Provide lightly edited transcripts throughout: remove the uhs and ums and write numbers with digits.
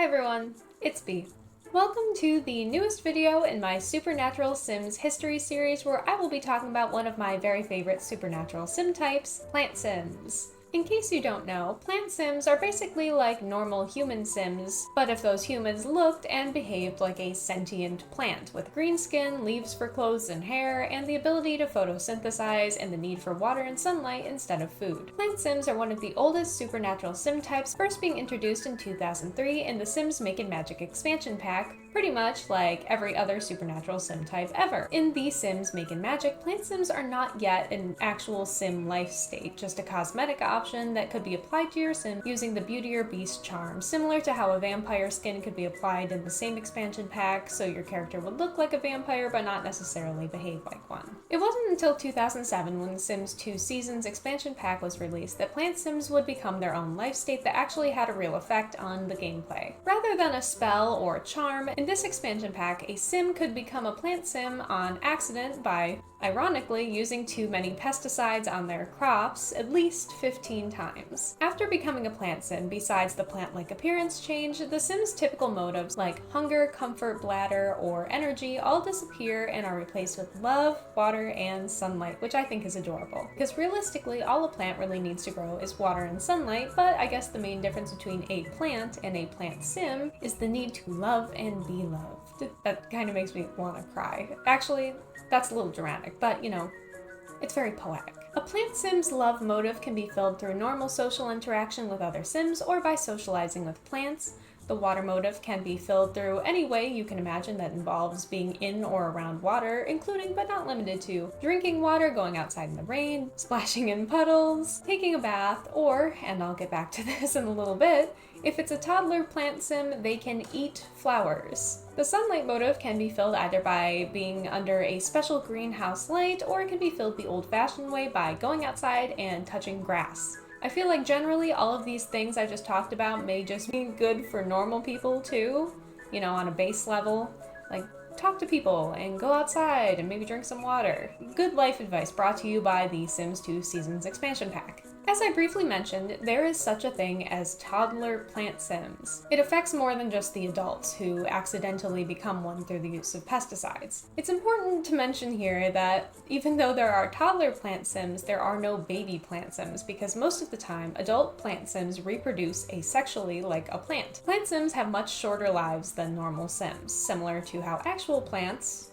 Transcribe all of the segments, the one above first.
Hi everyone, it's B. Welcome to the newest video in my Supernatural Sims history series where I will be talking about one of my very favorite supernatural sim types, Plantsims. In case you don't know, Plantsims are basically like normal human sims, but if those humans looked and behaved like a sentient plant with green skin, leaves for clothes and hair, and the ability to photosynthesize and the need for water and sunlight instead of food. Plantsims are one of the oldest supernatural sim types, first being introduced in 2003 in the Sims Makin Magic expansion pack, pretty much like every other supernatural sim type ever. In the Sims Makin Magic, Plantsims are not yet an actual sim life state, just a cosmetic option that could be applied to your sim using the Beauty or Beast charm, similar to how a vampire skin could be applied in the same expansion pack, so your character would look like a vampire but not necessarily behave like one. It wasn't until 2007, when the Sims 2 Seasons expansion pack was released, that Plantsims would become their own life state that actually had a real effect on the gameplay. Rather than a spell or a charm, in this expansion pack, a sim could become a plant sim on accident by, ironically, using too many pesticides on their crops at least 15 times. After becoming a plant sim, besides the plant-like appearance change, the sim's typical motives like hunger, comfort, bladder, or energy all disappear and are replaced with love, water, and sunlight, which I think is adorable. Because realistically, all a plant really needs to grow is water and sunlight, but I guess the main difference between a plant and a plant sim is the need to love and be loved. That kind of makes me want to cry. Actually, that's a little dramatic, but you know, it's very poetic. A plant sim's love motive can be filled through normal social interaction with other sims or by socializing with plants. The water motive can be filled through any way you can imagine that involves being in or around water, including but not limited to drinking water, going outside in the rain, splashing in puddles, taking a bath, or, and I'll get back to this in a little bit, if it's a toddler plant sim, they can eat flowers. The sunlight motive can be filled either by being under a special greenhouse light, or it can be filled the old-fashioned way by going outside and touching grass. I feel like generally all of these things I just talked about may just be good for normal people too, you know, on a base level. Like, talk to people and go outside and maybe drink some water. Good life advice brought to you by the Sims 2 Seasons expansion pack. As I briefly mentioned, there is such a thing as toddler plant sims. It affects more than just the adults who accidentally become one through the use of pesticides. It's important to mention here that even though there are toddler plant sims, there are no baby plant sims, because most of the time, adult plant sims reproduce asexually like a plant. Plant sims have much shorter lives than normal sims, similar to how actual plants,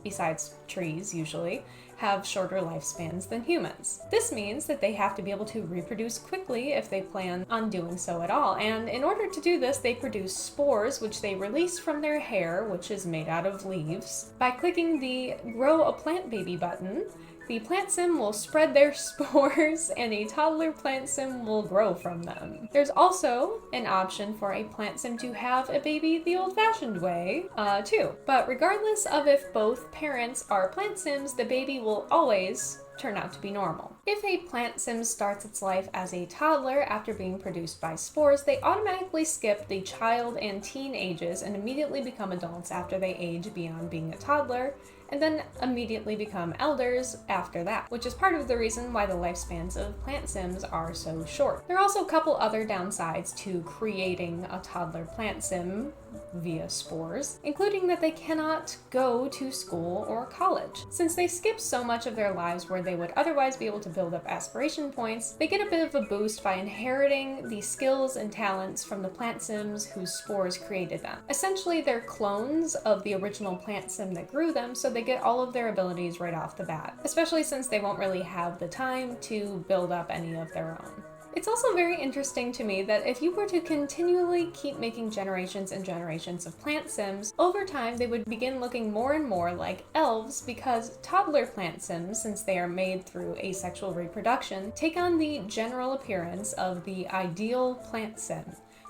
besides trees usually, have shorter lifespans than humans. This means that they have to be able to reproduce quickly if they plan on doing so at all, and in order to do this, they produce spores which they release from their hair, which is made out of leaves. By clicking the Grow a Plant Baby button, the plant sim will spread their spores and a toddler plant sim will grow from them. There's also an option for a plant sim to have a baby the old-fashioned way, too. But regardless of if both parents are plant sims, the baby will always turn out to be normal. If a plant sim starts its life as a toddler after being produced by spores, they automatically skip the child and teen ages and immediately become adults after they age beyond being a toddler, and then immediately become elders after that, which is part of the reason why the lifespans of plant sims are so short. There are also a couple other downsides to creating a toddler plant sim via spores, including that they cannot go to school or college. Since they skip so much of their lives where they would otherwise be able to build up aspiration points, they get a bit of a boost by inheriting the skills and talents from the plant sims whose spores created them. Essentially, they're clones of the original plant sim that grew them, so they get all of their abilities right off the bat, especially since they won't really have the time to build up any of their own. It's also very interesting to me that if you were to continually keep making generations and generations of plant sims, over time they would begin looking more and more like elves, because toddler plant sims, since they are made through asexual reproduction, take on the general appearance of the ideal plant sim,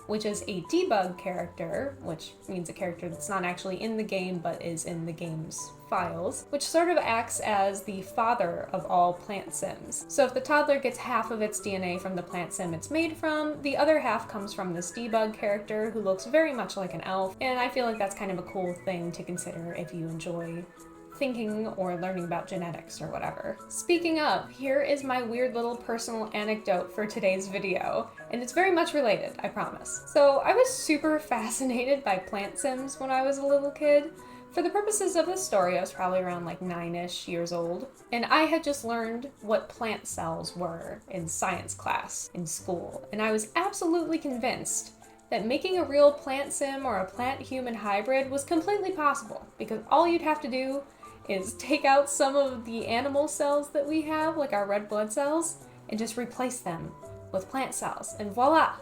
which is a debug character, which means a character that's not actually in the game but is in the game's files, which sort of acts as the father of all plant sims. So if the toddler gets half of its DNA from the plant sim it's made from, the other half comes from this debug character who looks very much like an elf, and I feel like that's kind of a cool thing to consider if you enjoy thinking or learning about genetics or whatever. Speaking of, here is my weird little personal anecdote for today's video. And it's very much related, I promise. So I was super fascinated by Plantsims when I was a little kid. For the purposes of this story, I was probably around like 9-ish years old, and I had just learned what plant cells were in science class in school, and I was absolutely convinced that making a real Plantsim or a plant-human hybrid was completely possible, because all you'd have to do is take out some of the animal cells that we have, like our red blood cells, and just replace them with plant cells, and voila!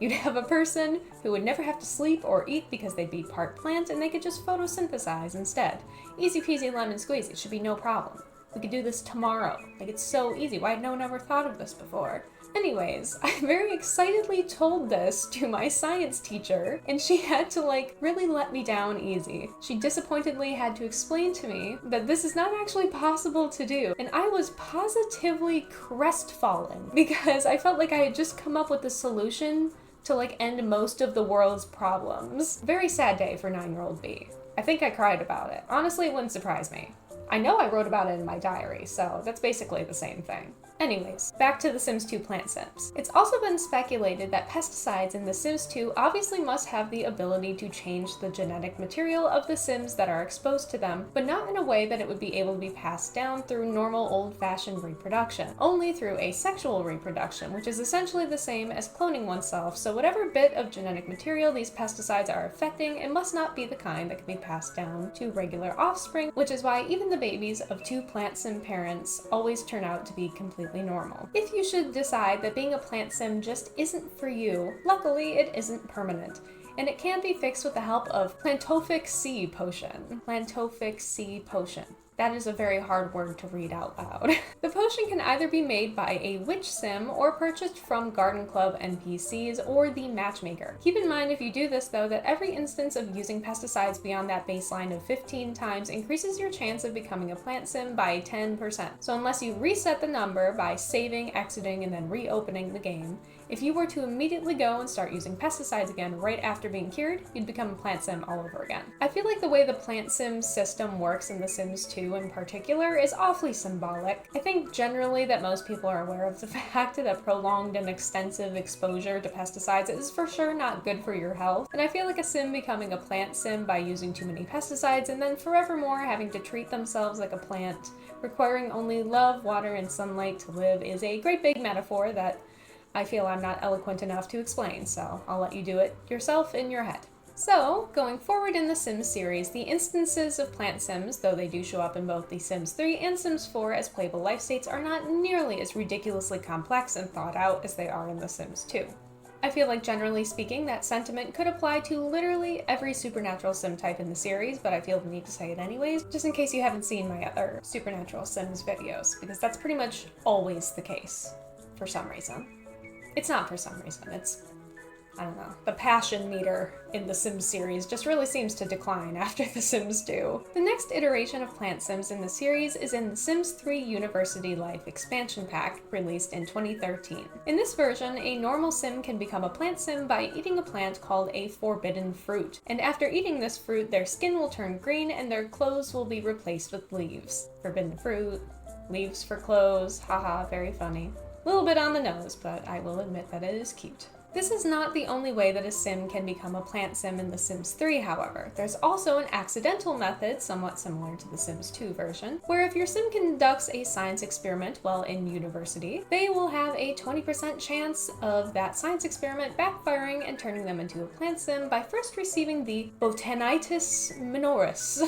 You'd have a person who would never have to sleep or eat because they'd be part plant and they could just photosynthesize instead. Easy peasy lemon squeezy, it should be no problem. We could do this tomorrow. Like, it's so easy. Why had no one ever thought of this before? Anyways, I very excitedly told this to my science teacher, and she had to really let me down easy. She disappointedly had to explain to me that this is not actually possible to do, and I was positively crestfallen because I felt like I had just come up with the solution to end most of the world's problems. Very sad day for 9-year-old B. I think I cried about it. Honestly, it wouldn't surprise me. I know I wrote about it in my diary, so that's basically the same thing. Anyways, back to The Sims 2 Plantsims. It's also been speculated that pesticides in The Sims 2 obviously must have the ability to change the genetic material of the Sims that are exposed to them, but not in a way that it would be able to be passed down through normal old-fashioned reproduction, only through asexual reproduction, which is essentially the same as cloning oneself, so whatever bit of genetic material these pesticides are affecting, it must not be the kind that can be passed down to regular offspring, which is why even the babies of 2 Plantsim parents always turn out to be completely normal. If you should decide that being a Plantsim just isn't for you, luckily it isn't permanent, and it can be fixed with the help of Plantophic Potion. Plantophic Potion. That is a very hard word to read out loud. The potion can either be made by a witch sim or purchased from Garden Club NPCs or the matchmaker. Keep in mind if you do this though that every instance of using pesticides beyond that baseline of 15 times increases your chance of becoming a plant sim by 10%. So unless you reset the number by saving, exiting, and then reopening the game, if you were to immediately go and start using pesticides again right after being cured, you'd become a plant sim all over again. I feel like the way the plant sim system works in The Sims 2 in particular is awfully symbolic. I think generally that most people are aware of the fact that prolonged and extensive exposure to pesticides is for sure not good for your health, and I feel like a sim becoming a plant sim by using too many pesticides and then forevermore having to treat themselves like a plant, requiring only love, water, and sunlight to live is a great big metaphor that I feel I'm not eloquent enough to explain, so I'll let you do it yourself in your head. So, going forward in the Sims series, the instances of plant sims, though they do show up in both The Sims 3 and Sims 4 as playable life states, are not nearly as ridiculously complex and thought out as they are in The Sims 2. I feel like generally speaking that sentiment could apply to literally every supernatural sim type in the series, but I feel the need to say it anyways, just in case you haven't seen my other supernatural sims videos, because that's pretty much always the case, for some reason. It's not for some reason, it's, I don't know, the passion meter in the Sims series just really seems to decline after The Sims 2. The next iteration of Plant Sims in the series is in The Sims 3 University Life expansion pack, released in 2013. In this version, a normal sim can become a plant sim by eating a plant called a forbidden fruit, and after eating this fruit, their skin will turn green and their clothes will be replaced with leaves. Forbidden fruit, leaves for clothes, haha, very funny. A little bit on the nose, but I will admit that it is cute. This is not the only way that a sim can become a plant sim in The Sims 3, however. There's also an accidental method, somewhat similar to The Sims 2 version, where if your sim conducts a science experiment while in university, they will have a 20% chance of that science experiment backfiring and turning them into a plant sim by first receiving the Botanitis minoris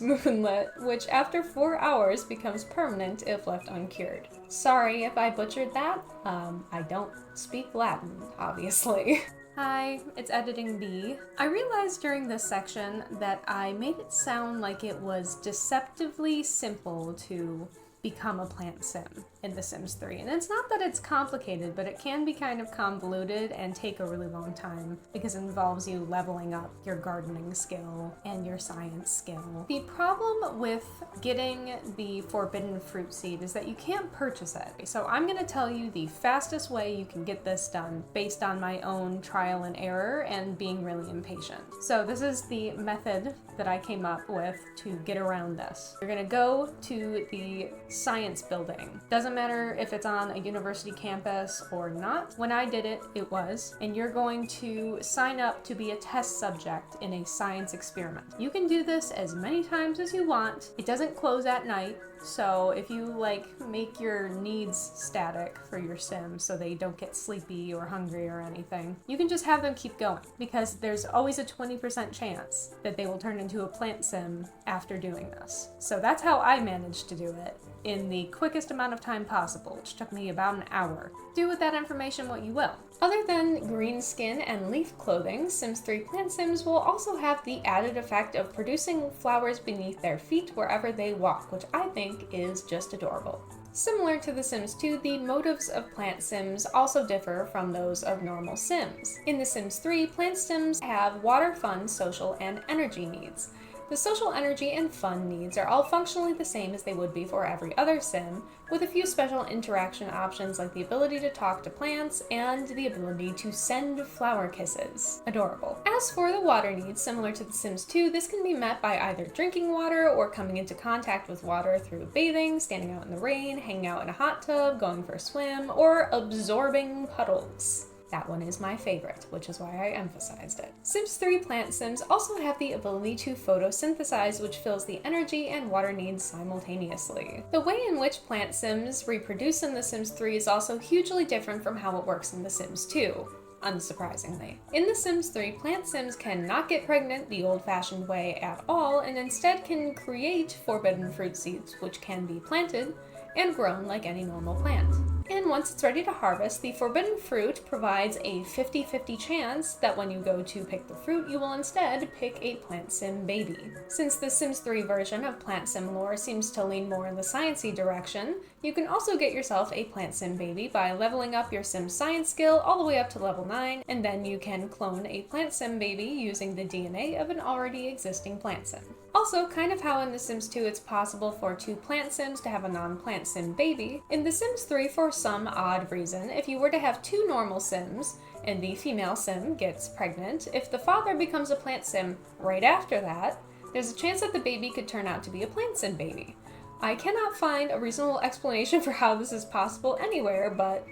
moonlet, which after 4 hours becomes permanent if left uncured. Sorry if I butchered that. I don't speak Latin, obviously. Hi, it's Editing B. I realized during this section that I made it sound like it was deceptively simple to become a plant sim in The Sims 3. And it's not that it's complicated, but it can be kind of convoluted and take a really long time because it involves you leveling up your gardening skill and your science skill. The problem with getting the forbidden fruit seed is that you can't purchase it. So I'm going to tell you the fastest way you can get this done based on my own trial and error and being really impatient. So this is the method that I came up with to get around this. You're going to go to the science building. Doesn't doesn't matter if it's on a university campus or not. When I did it, it was. And you're going to sign up to be a test subject in a science experiment. You can do this as many times as you want. It doesn't close at night. So if you make your needs static for your Sims so they don't get sleepy or hungry or anything, you can just have them keep going, because there's always a 20% chance that they will turn into a plant sim after doing this. So that's how I managed to do it in the quickest amount of time possible, which took me about an hour. Do with that information what you will. Other than green skin and leaf clothing, Sims 3 Plantsims will also have the added effect of producing flowers beneath their feet wherever they walk, which I think is just adorable. Similar to The Sims 2, the motives of Plantsims also differ from those of normal Sims. In The Sims 3, Plantsims have water, fun, social, and energy needs. The social, energy, and fun needs are all functionally the same as they would be for every other sim, with a few special interaction options like the ability to talk to plants and the ability to send flower kisses. Adorable. As for the water needs, similar to The Sims 2, this can be met by either drinking water or coming into contact with water through bathing, standing out in the rain, hanging out in a hot tub, going for a swim, or absorbing puddles. That one is my favorite, which is why I emphasized it. Sims 3 Plantsims also have the ability to photosynthesize, which fills the energy and water needs simultaneously. The way in which Plantsims reproduce in The Sims 3 is also hugely different from how it works in The Sims 2. Unsurprisingly. In The Sims 3, Plantsims cannot get pregnant the old-fashioned way at all, and instead can create forbidden fruit seeds, which can be planted and grown like any normal plant. And once it's ready to harvest, the forbidden fruit provides a 50-50 chance that when you go to pick the fruit, you will instead pick a Plantsim baby. Since the Sims 3 version of Plantsim lore seems to lean more in the sciencey direction, you can also get yourself a Plantsim baby by leveling up your Sim science skill all the way up to level 9, and then you can clone a Plantsim baby using the DNA of an already existing Plantsim. Also, kind of how in The Sims 2 it's possible for two Plantsims to have a non-Plantsim baby, in The Sims 3, for some odd reason, if you were to have two normal Sims, and the female Sim gets pregnant, if the father becomes a Plantsim right after that, there's a chance that the baby could turn out to be a Plantsim baby. I cannot find a reasonable explanation for how this is possible anywhere, but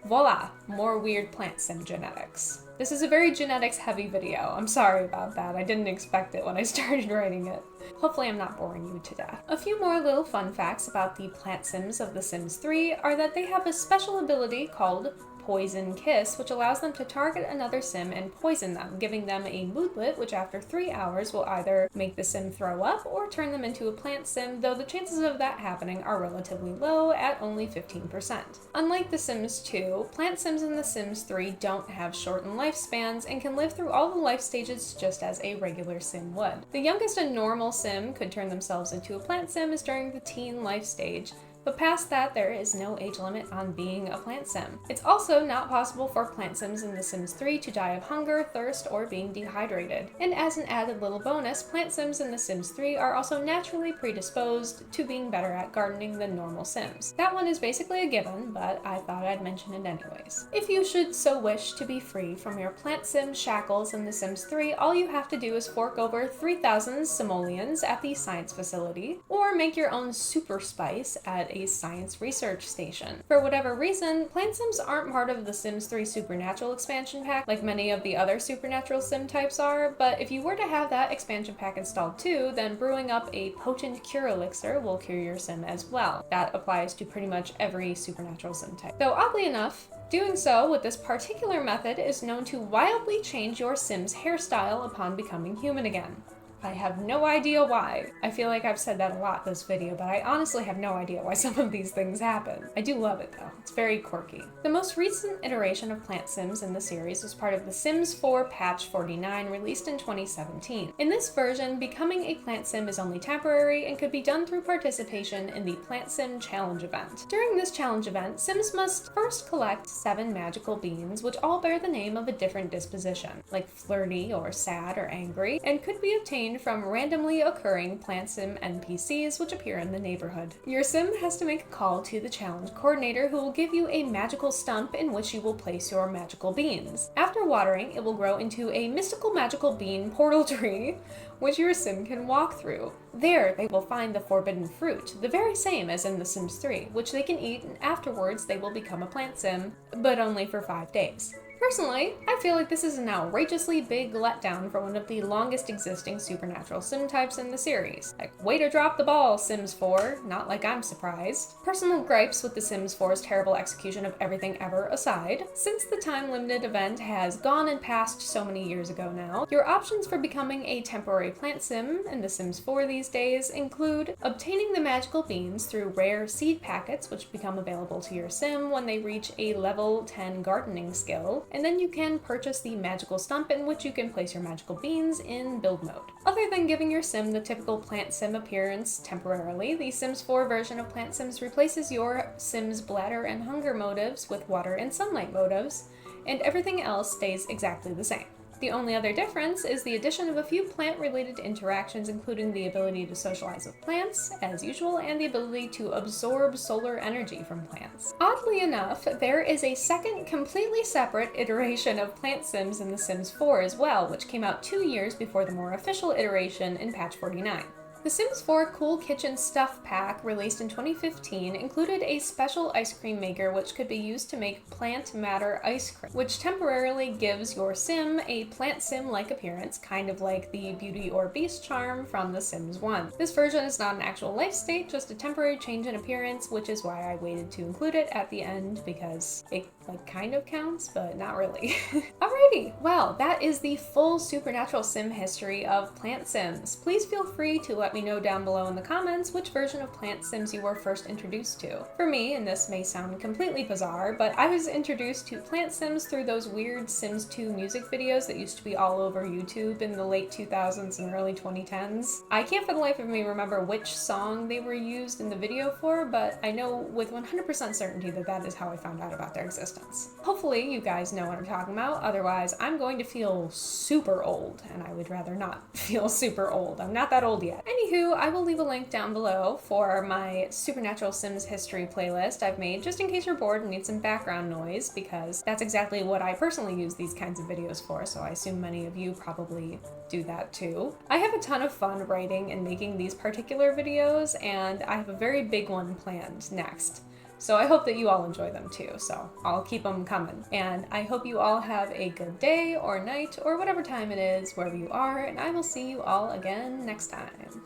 voila, more weird Plantsim genetics. This is a very genetics-heavy video. I'm sorry about that. I didn't expect it when I started writing it. Hopefully I'm not boring you to death. A few more little fun facts about the Plantsims of The Sims 3 are that they have a special ability called Poison Kiss, which allows them to target another Sim and poison them, giving them a moodlet which after 3 hours will either make the Sim throw up or turn them into a plant Sim, though the chances of that happening are relatively low at only 15%. Unlike The Sims 2, plant Sims in The Sims 3 don't have shortened lifespans and can live through all the life stages just as a regular Sim would. The youngest a normal Sim could turn themselves into a plant Sim is during the teen life stage, but past that, there is no age limit on being a plant sim. It's also not possible for plant sims in The Sims 3 to die of hunger, thirst, or being dehydrated. And as an added little bonus, plant sims in The Sims 3 are also naturally predisposed to being better at gardening than normal sims. That one is basically a given, but I thought I'd mention it anyways. If you should so wish to be free from your plant sim shackles in The Sims 3, all you have to do is fork over 3,000 simoleons at the science facility, or make your own super spice at a science research station. For whatever reason, Plantsims aren't part of the Sims 3 Supernatural expansion pack like many of the other Supernatural sim types are, but if you were to have that expansion pack installed too, then brewing up a potent cure elixir will cure your sim as well. That applies to pretty much every Supernatural sim type. Though oddly enough, doing so with this particular method is known to wildly change your sim's hairstyle upon becoming human again. I have no idea why. I feel like I've said that a lot this video, but I honestly have no idea why some of these things happen. I do love it though. It's very quirky. The most recent iteration of Plantsims in the series was part of the Sims 4 patch 49 released in 2017. In this version, becoming a Plantsim is only temporary and could be done through participation in the Plantsim challenge event. During this challenge event, Sims must first collect 7 magical beans, which all bear the name of a different disposition, like flirty or sad or angry, and could be obtained obtained from randomly occurring Plantsim NPCs which appear in the neighborhood. Your sim has to make a call to the challenge coordinator, who will give you a magical stump in which you will place your magical beans. After watering, it will grow into a mystical magical bean portal tree, which your sim can walk through. There, they will find the forbidden fruit, the very same as in The Sims 3, which they can eat, and afterwards they will become a Plantsim, but only for 5 days. Personally, I feel like this is an outrageously big letdown for one of the longest existing supernatural sim types in the series. Like, way to drop the ball, Sims 4, not like I'm surprised. Personal gripes with The Sims 4's terrible execution of everything ever aside, since the time-limited event has gone and passed so many years ago now, your options for becoming a temporary plant sim in The Sims 4 these days include obtaining the magical beans through rare seed packets, which become available to your sim when they reach a level 10 gardening skill, and then you can purchase the magical stump in which you can place your magical beans in build mode. Other than giving your sim the typical plant sim appearance temporarily, the Sims 4 version of Plantsims replaces your sim's bladder and hunger motives with water and sunlight motives, and everything else stays exactly the same. The only other difference is the addition of a few plant-related interactions, including the ability to socialize with plants, as usual, and the ability to absorb solar energy from plants. Oddly enough, there is a second, completely separate iteration of Plantsims in The Sims 4 as well, which came out 2 years before the more official iteration in patch 49. The Sims 4 Cool Kitchen Stuff Pack, released in 2015, included a special ice cream maker which could be used to make plant matter ice cream, which temporarily gives your sim a plant sim-like appearance, kind of like the Beauty or Beast charm from The Sims 1. This version is not an actual life state, just a temporary change in appearance, which is why I waited to include it at the end, because it kind of counts, but not really. Alrighty, well, that is the full supernatural sim history of Plantsims. Please feel free to let me know down below in the comments which version of Plantsims you were first introduced to. For me, and this may sound completely bizarre, but I was introduced to Plantsims through those weird Sims 2 music videos that used to be all over YouTube in the late 2000s and early 2010s. I can't for the life of me remember which song they were used in the video for, but I know with 100% certainty that that is how I found out about their existence. Hopefully you guys know what I'm talking about, otherwise I'm going to feel super old, and I would rather not feel super old. I'm not that old yet. Anywho, I will leave a link down below for my Supernatural Sims history playlist I've made just in case you're bored and need some background noise, because that's exactly what I personally use these kinds of videos for, so I assume many of you probably do that too. I have a ton of fun writing and making these particular videos, and I have a very big one planned next. So I hope that you all enjoy them too, so I'll keep them coming. And I hope you all have a good day or night or whatever time it is wherever you are, and I will see you all again next time.